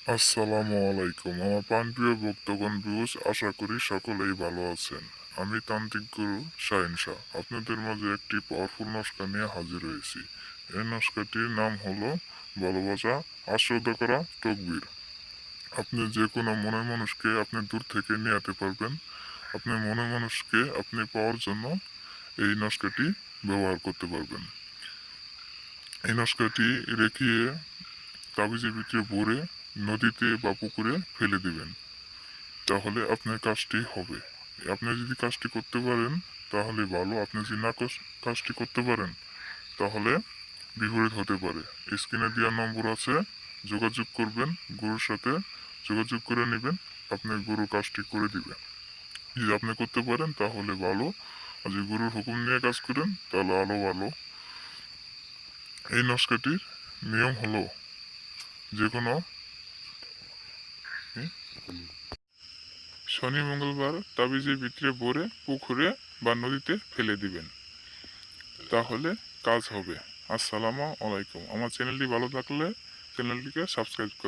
আসসালামু আলাইকুম। আমার প্রাণপ্রিয় ভক্তগণ ভিউয়ার্স, আশা করি সকলেই ভালো আছেন। আমি তান্ত্রিক গুরু শাহিন শাহ আপনাদের মাঝে একটি পাওয়ারফুল নস্কা নিয়ে হাজির হয়েছি। এই নস্কাটির নাম হলো ভালোবাসা আশ্রদ্ধা করা তকবীর। আপনি যে কোনো মনের মানুষকে আপনি দূর থেকে নিয়ে যেতে পারবেন। আপনি মনের মানুষকে আপনি পাওয়ার জন্য এই নস্কাটি ব্যবহার করতে পারবেন। এই নস্কাটি রেখে তাবিজের ভিতরে ভরে নদীতে বা পুকুরে ফেলে দিবেন। তাহলে আপনার কাজটি হবে। আপনি যদি কাজটি করতে পারেন তাহলে ভালো, আপনি যদি না কাজটি করতে পারেন তাহলে বিপরীত হতে পারে। স্ক্রিনে দেওয়া নম্বর আছে, যোগাযোগ করবেন, গুরুর সাথে যোগাযোগ করে নেবেন, আপনার গুরু কাজটি করে দিবে। যদি আপনি করতে পারেন তাহলে ভালো, আর যদি গুরুর হুকুম নিয়ে কাজ করেন তাহলে আরও ভালো। এই নস্কাটির নিয়ম হলো যে কোনো শনি মঙ্গলবার তাবিজের ভিতরে ভরে পুকুরে বা নদীতে ফেলে দিবেন, তাহলে কাজ হবে। আসসালামু আলাইকুম। আমার চ্যানেলটি ভালো থাকলে চ্যানেলটিকে সাবস্ক্রাইব করুন।